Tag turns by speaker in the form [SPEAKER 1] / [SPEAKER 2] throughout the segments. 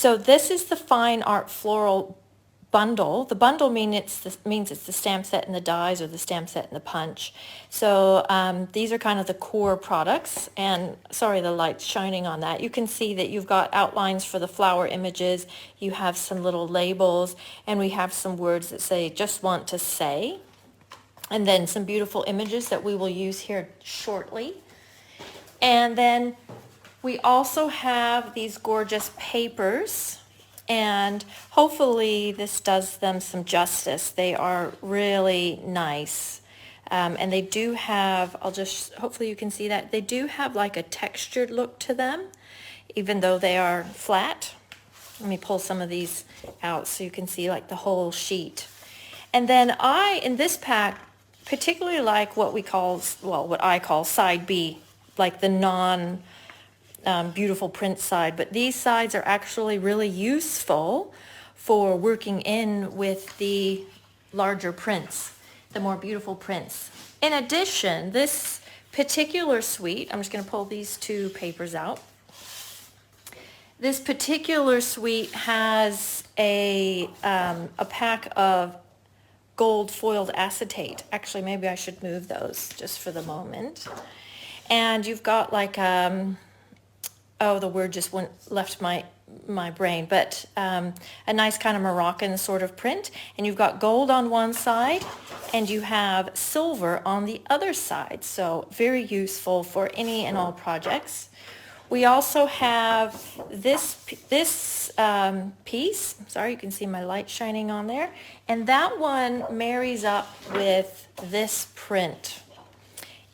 [SPEAKER 1] So this is the Fine Art Floral bundle. The bundle means it's the stamp set and the dies, or the stamp set and the punch. So these are kind of the core products, and sorry the light's shining on that. You can see that you've got outlines for the flower images, you have some little labels, and we have some words that say just want to say, and then some beautiful images that we will use here shortly. And then we also have these gorgeous papers, and hopefully this does them some justice. They are really nice. And they do have, hopefully you can see that, they do have like a textured look to them, even though they are flat. Let me pull some of these out so you can see like the whole sheet. And then in this pack, particularly like what I call side B, like the beautiful print side, but these sides are actually really useful for working in with the larger prints, the more beautiful prints. In addition, this particular suite, I'm just going to pull these two papers out. This particular suite has a pack of gold foiled acetate. Actually, maybe I should move those just for the moment. And you've got like the word just left my brain, but a nice kind of Moroccan sort of print. And you've got gold on one side and you have silver on the other side. So very useful for any and all projects. We also have this piece. Sorry, you can see my light shining on there. And that one marries up with this print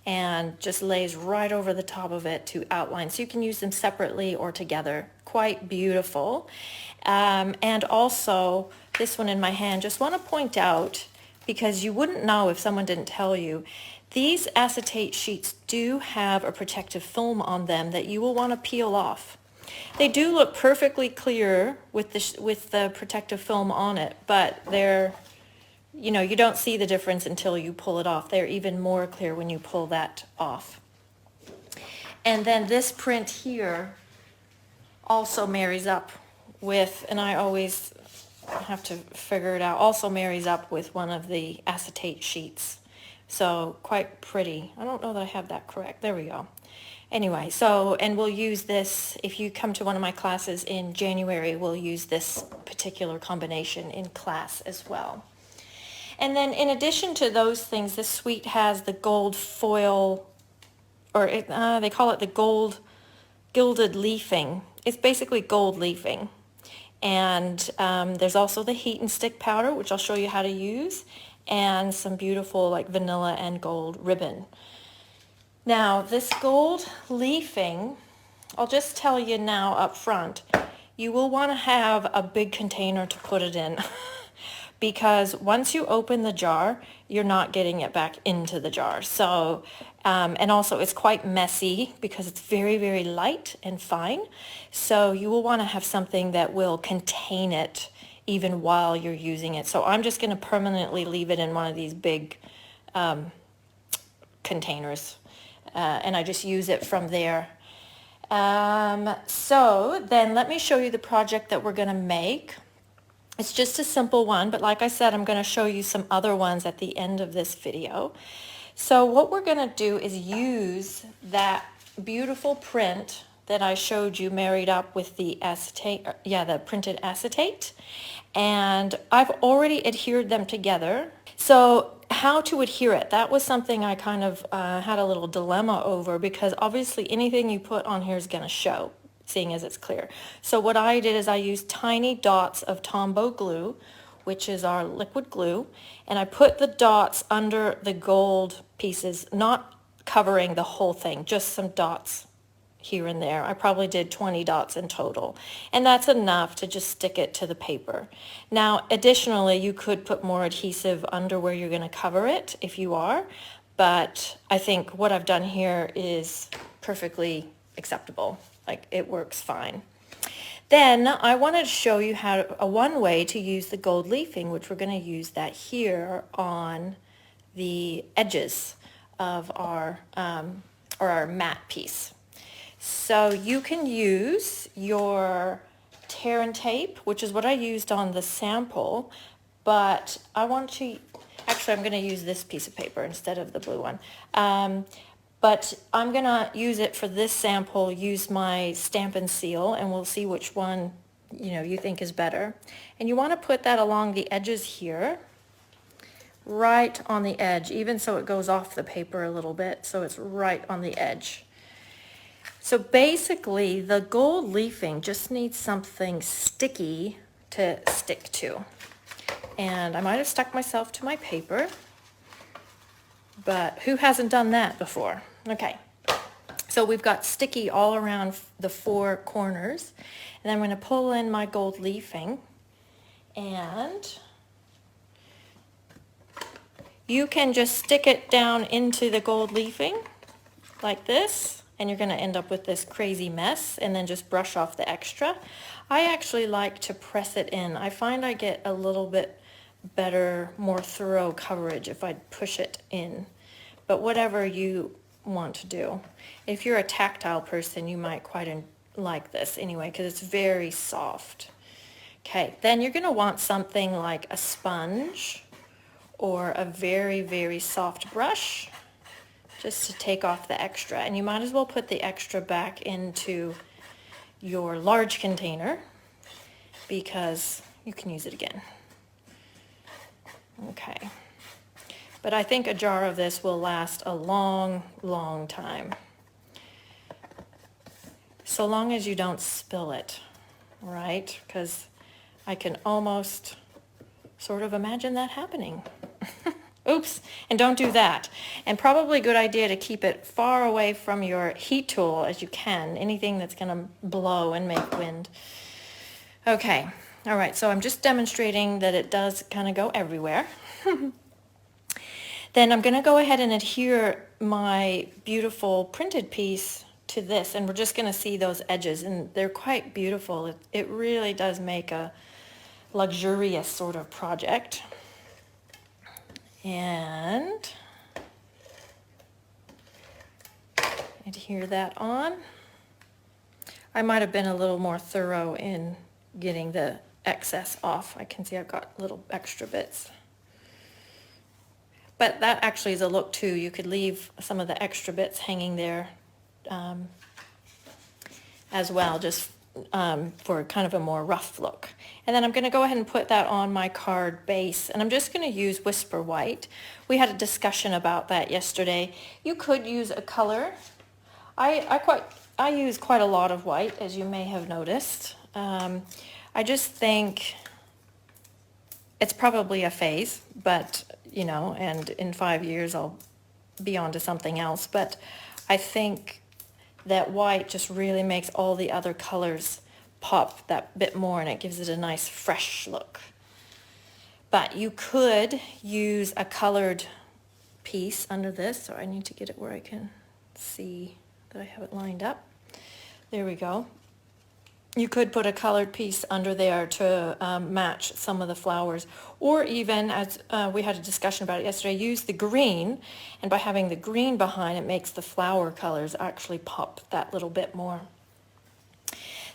[SPEAKER 1] and just lays right over the top of it to outline. So you can use them separately or together. Quite beautiful. And also this one in my hand, just want to point out, because you wouldn't know if someone didn't tell you, these acetate sheets do have a protective film on them that you will want to peel off. They do look perfectly clear with the protective film on it, but you don't see the difference until you pull it off. They're even more clear when you pull that off. And then this print here also marries up with, and I always have to figure it out, also marries up with one of the acetate sheets. So quite pretty. I don't know that I have that correct. There we go. Anyway, and we'll use this, if you come to one of my classes in January, we'll use this particular combination in class as well. And then in addition to those things, this suite has the gold foil, or they call it the Gilded Leafing. It's basically gold leafing. And there's also the heat and stick powder, which I'll show you how to use, and some beautiful like vanilla and gold ribbon. Now this gold leafing, I'll just tell you now up front, you will want to have a big container to put it in because once you open the jar, you're not getting it back into the jar. So, and also it's quite messy because it's very, very light and fine. So you will want to have something that will contain it even while you're using it. So I'm just going to permanently leave it in one of these big containers, and I just use it from there. So then let me show you the project that we're going to make. It's just a simple one, but like I said, I'm going to show you some other ones at the end of this video. So what we're going to do is use that beautiful print that I showed you married up with the acetate, the printed acetate, and I've already adhered them together. So how to adhere it, that was something I kind of had a little dilemma over, because obviously anything you put on here is going to show, seeing as it's clear. So what I did is I used tiny dots of Tombow glue, which is our liquid glue, and I put the dots under the gold pieces, not covering the whole thing, just some dots here and there. I probably did 20 dots in total, and that's enough to just stick it to the paper. Now additionally, you could put more adhesive under where you're going to cover it if you are, but I think what I've done here is perfectly acceptable. Like, it works fine. Then I wanted to show you one way to use the gold leafing, which we're going to use that here on the edges of our matte piece. So you can use your tear and tape, which is what I used on the sample, but I want to, actually I'm going to use this piece of paper instead of the blue one. But I'm going to use it for this sample, use my stamp and seal, and we'll see which one, you think is better. And you want to put that along the edges here, right on the edge, even so it goes off the paper a little bit, so it's right on the edge. So basically, the gold leafing just needs something sticky to stick to. And I might have stuck myself to my paper, but who hasn't done that before? Okay, so we've got sticky all around the four corners. And then I'm going to pull in my gold leafing, and you can just stick it down into the gold leafing like this, and you're going to end up with this crazy mess, and then just brush off the extra. I actually like to press it in. I find I get a little bit better, more thorough coverage if I push it in. But whatever you want to do. If you're a tactile person, you might quite like this anyway, because it's very soft. Okay, then you're going to want something like a sponge or a very, very soft brush, just to take off the extra. And you might as well put the extra back into your large container, because you can use it again. Okay. But I think a jar of this will last a long, long time. So long as you don't spill it, right? Because I can almost sort of imagine that happening. Oops, and don't do that. And probably a good idea to keep it far away from your heat tool as you can, anything that's going to blow and make wind. Okay, all right, so I'm just demonstrating that it does kind of go everywhere. Then I'm going to go ahead and adhere my beautiful printed piece to this, and we're just going to see those edges, and they're quite beautiful. It really does make a luxurious sort of project. And adhere that on. I might have been a little more thorough in getting the excess off. I can see I've got little extra bits. But that actually is a look too. You could leave some of the extra bits hanging there as well, just for kind of a more rough look. And then I'm going to go ahead and put that on my card base, and I'm just going to use Whisper White. We had a discussion about that yesterday. You could use a color. I use quite a lot of white, as you may have noticed. I just think it's probably a phase, but and in 5 years I'll be on to something else. But I think that white just really makes all the other colors pop that bit more, and it gives it a nice fresh look. But you could use a colored piece under this, so I need to get it where I can see that I have it lined up. There we go. You could put a colored piece under there to match some of the flowers, or even, as we had a discussion about it yesterday, use the green, and by having the green behind it makes the flower colors actually pop that little bit more.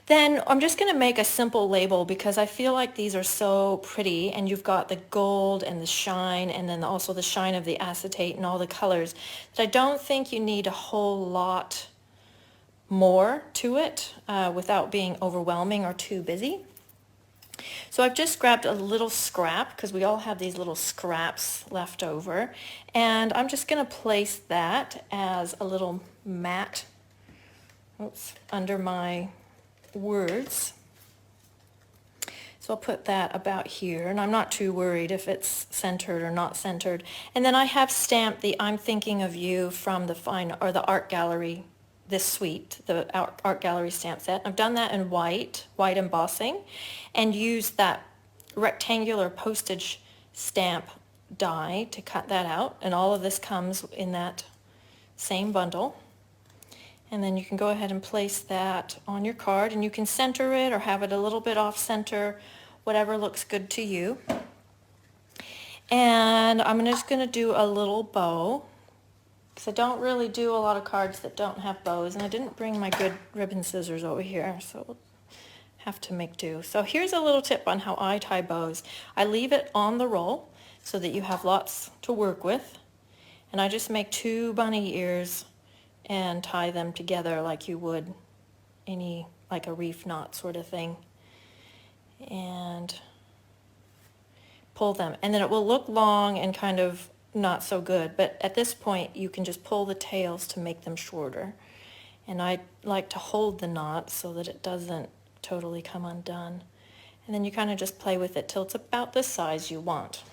[SPEAKER 1] Then I'm just going to make a simple label, because I feel like these are so pretty, and you've got the gold and the shine, and then also the shine of the acetate and all the colors, that I don't think you need a whole lot more to it without being overwhelming or too busy. So I've just grabbed a little scrap, because we all have these little scraps left over, and I'm just going to place that as a little mat under my words. So I'll put that about here, and I'm not too worried if it's centered or not centered. And then I have stamped the I'm Thinking of You from the art gallery, this suite, the art gallery stamp set. I've done that in white embossing, and used that rectangular postage stamp die to cut that out. And all of this comes in that same bundle. And then you can go ahead and place that on your card, and you can center it or have it a little bit off center, whatever looks good to you. And I'm just going to do a little bow, because I don't really do a lot of cards that don't have bows, and I didn't bring my good ribbon scissors over here, so we'll have to make do. So here's a little tip on how I tie bows. I leave it on the roll so that you have lots to work with. And I just make 2 bunny ears and tie them together like you would like a reef knot sort of thing. And pull them. And then it will look long and kind of not so good. But at this point, you can just pull the tails to make them shorter. And I like to hold the knot so that it doesn't totally come undone. And then you kind of just play with it till it's about the size you want.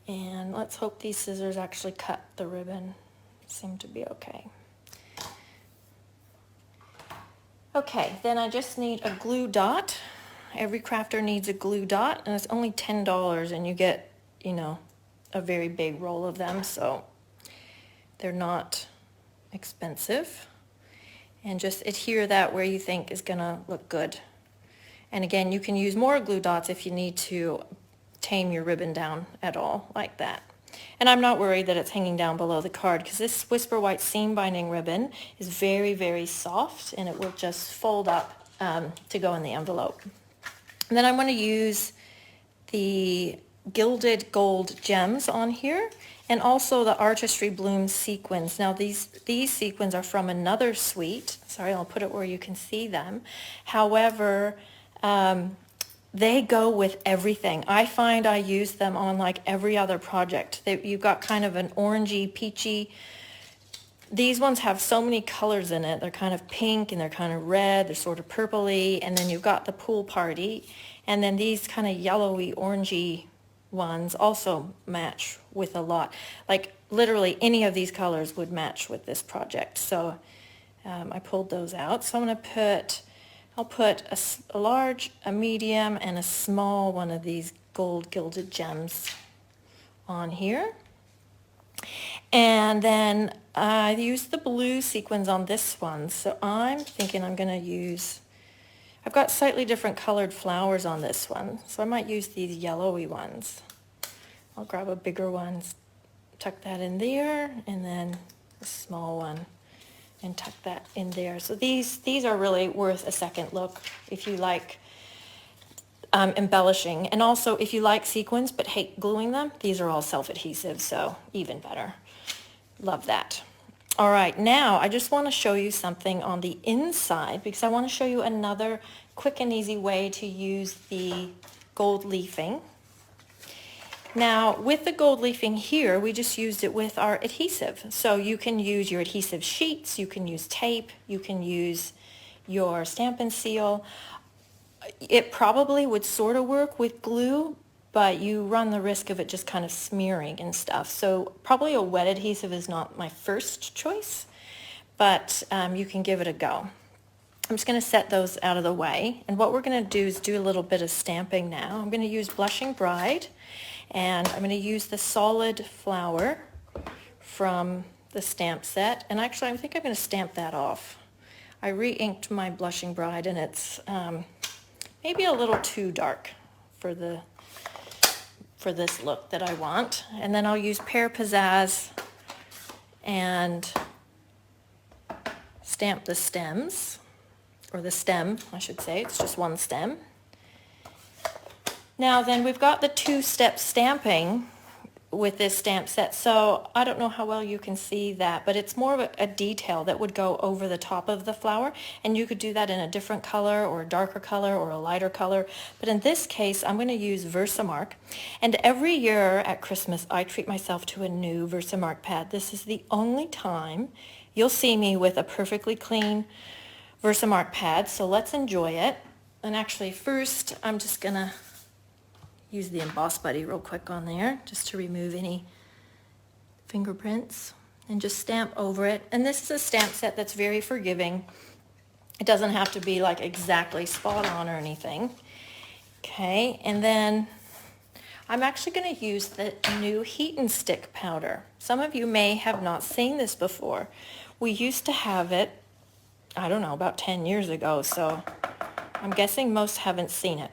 [SPEAKER 1] And let's hope these scissors actually cut the ribbon. Seem to be okay. Okay, then I just need a glue dot. Every crafter needs a glue dot, and it's only $10, and you get, you know, a very big roll of them, so they're not expensive. And just adhere that where you think is gonna look good. And again, you can use more glue dots if you need to tame your ribbon down at all, like that. And I'm not worried that it's hanging down below the card, because this Whisper White seam binding ribbon is very, very soft, and it will just fold up to go in the envelope. And then I'm going to use the Gilded Gold gems on here, and also the Artistry Bloom sequins. Now these sequins are from another suite. Sorry, I'll put it where you can see them. However, they go with everything. I find I use them on like every other project. You've got kind of an orangey, peachy. These ones have so many colors in it. They're kind of pink and they're kind of red. They're sort of purpley. And then you've got the pool party. And then these kind of yellowy, orangey ones also match with a lot. Like literally any of these colors would match with this project. So I pulled those out. So I'll put a large, a medium, and a small one of these gold gilded gems on here. And then I used the blue sequins on this one. So I'm thinking I'm going to use, I've got slightly different colored flowers on this one. So I might use these yellowy ones. I'll grab a bigger one, tuck that in there, and then a small one and tuck that in there. So these are really worth a second look if you like embellishing. And also if you like sequins but hate gluing them, these are all self-adhesive, so even better. Love that. All right, now I just want to show you something on the inside, because I want to show you another quick and easy way to use the gold leafing. Now, with the gold leafing here, we just used it with our adhesive. So you can use your adhesive sheets, you can use tape, you can use your Stampin' Seal. It probably would sort of work with glue, but you run the risk of it just kind of smearing and stuff. So probably a wet adhesive is not my first choice, but you can give it a go. I'm just going to set those out of the way. And what we're going to do is do a little bit of stamping now. I'm going to use Blushing Bride, and I'm going to use the solid flower from the stamp set. And actually, I think I'm going to stamp that off. I re-inked my Blushing Bride, and it's maybe a little too dark for this look that I want. And then I'll use Pear Pizzazz and stamp the stems, or the stem, I should say. It's just one stem. Now then, we've got the two-step stamping with this stamp set, so I don't know how well you can see that, but it's more of a detail that would go over the top of the flower, and you could do that in a different color or a darker color or a lighter color. But in this case, I'm going to use Versamark, and every year at Christmas I treat myself to a new Versamark pad. This is the only time you'll see me with a perfectly clean Versamark pad, so let's enjoy it. And actually first I'm just going to use the Emboss Buddy real quick on there just to remove any fingerprints and just stamp over it. And this is a stamp set that's very forgiving. It doesn't have to be like exactly spot on or anything. Okay, and then I'm actually going to use the new Heat and Stick powder. Some of you may have not seen this before. We used to have it, I don't know, about 10 years ago, so I'm guessing most haven't seen it.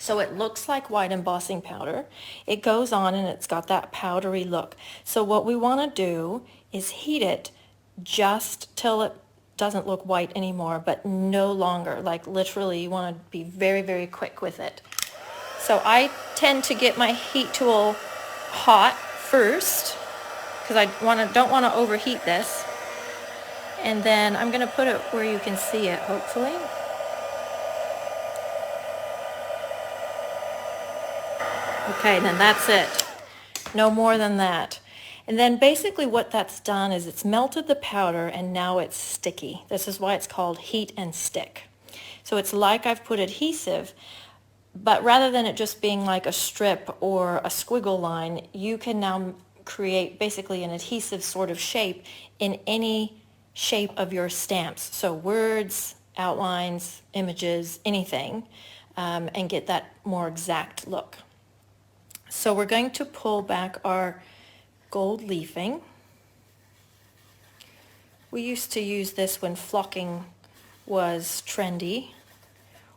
[SPEAKER 1] So it looks like white embossing powder. It goes on and it's got that powdery look. So what we want to do is heat it just till it doesn't look white anymore, but no longer. Like literally you want to be very, very quick with it. So I tend to get my heat tool hot first because I don't want to overheat this. And then I'm going to put it where you can see it, hopefully. Okay, then that's it. No more than that. And then basically what that's done is it's melted the powder and now it's sticky. This is why it's called heat and stick. So it's like I've put adhesive, but rather than it just being like a strip or a squiggle line, you can now create basically an adhesive sort of shape in any shape of your stamps. So words, outlines, images, anything, and get that more exact look. So we're going to pull back our gold leafing. We used to use this when flocking was trendy,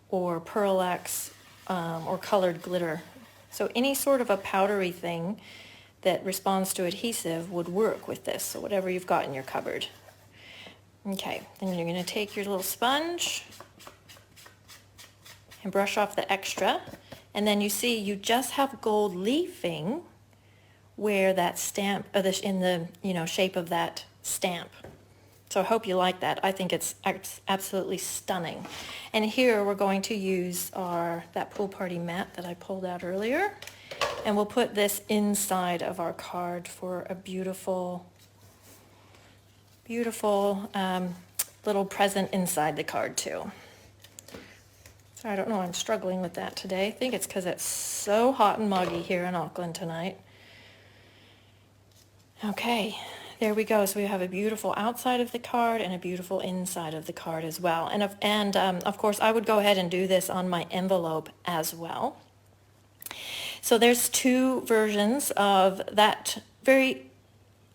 [SPEAKER 1] or Pearl-Ex, or colored glitter. So any sort of a powdery thing that responds to adhesive would work with this, so whatever you've got in your cupboard. Okay, then you're going to take your little sponge and brush off the extra, and then you see you just have gold leafing where that stamp, in the shape of that stamp. So I hope you like that. I think it's absolutely stunning. And here we're going to use that pool party mat that I pulled out earlier, and we'll put this inside of our card for a beautiful, beautiful little present inside the card too. So I don't know, I'm struggling with that today. I think it's because it's so hot and muggy here in Auckland tonight. Okay, there we go. So we have a beautiful outside of the card and a beautiful inside of the card as well. And of course, I would go ahead and do this on my envelope as well. So there's two versions of that very,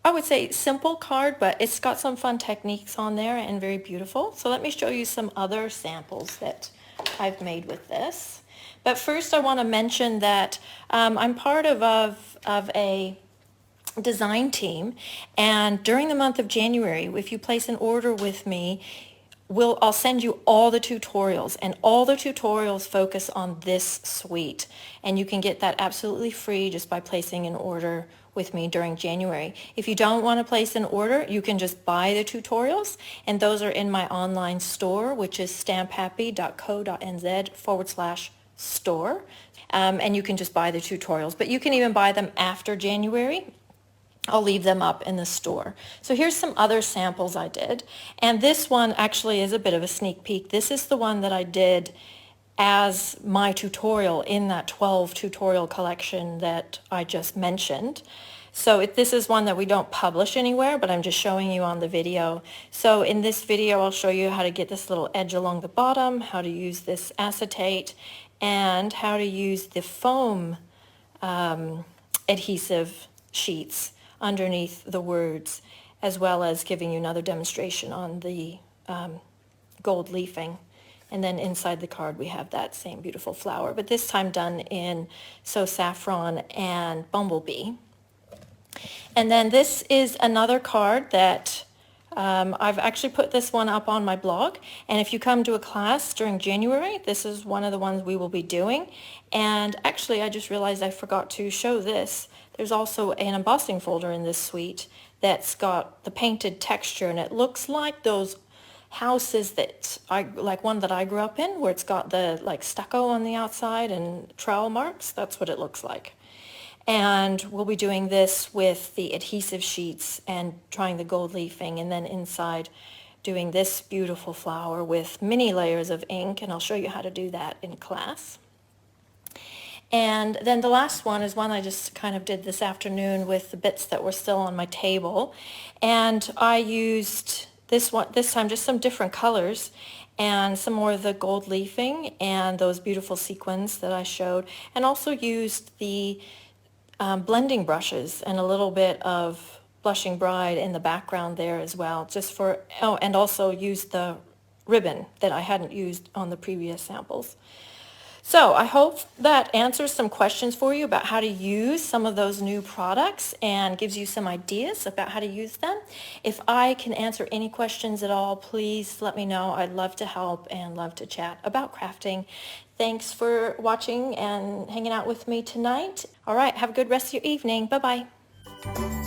[SPEAKER 1] I would say, simple card, but it's got some fun techniques on there and very beautiful. So let me show you some other samples that I've made with this. But first I want to mention that I'm part of a design team, and during the month of January, if you place an order with me, I'll send you all the tutorials, and all the tutorials focus on this suite, and you can get that absolutely free just by placing an order with me during January. If you don't want to place an order, you can just buy the tutorials, and those are in my online store, which is stamphappy.co.nz/store, and you can just buy the tutorials, but you can even buy them after January. I'll leave them up in the store. So here's some other samples I did. And this one actually is a bit of a sneak peek. This is the one that I did as my tutorial in that 12 tutorial collection that I just mentioned. So this is one that we don't publish anywhere, but I'm just showing you on the video. So in this video, I'll show you how to get this little edge along the bottom, how to use this acetate, and how to use the foam adhesive sheets underneath the words, as well as giving you another demonstration on the gold leafing. And then inside the card we have that same beautiful flower, but this time done in So Saffron and Bumblebee. And then this is another card that I've actually put this one up on my blog, and if you come to a class during January, this is one of the ones we will be doing. And actually I just realized I forgot to show this. There's also an embossing folder in this suite that's got the painted texture, and it looks like those houses that like one that I grew up in, where it's got the like stucco on the outside and trowel marks. That's what it looks like. And we'll be doing this with the adhesive sheets and trying the gold leafing, and then inside doing this beautiful flower with many layers of ink, and I'll show you how to do that in class. And then the last one is one I just kind of did this afternoon with the bits that were still on my table. And I used this time just some different colors and some more of the gold leafing and those beautiful sequins that I showed, and also used the blending brushes and a little bit of Blushing Bride in the background there as well, just for, and also used the ribbon that I hadn't used on the previous samples. So I hope that answers some questions for you about how to use some of those new products and gives you some ideas about how to use them. If I can answer any questions at all, please let me know. I'd love to help and love to chat about crafting. Thanks for watching and hanging out with me tonight. All right, have a good rest of your evening. Bye-bye.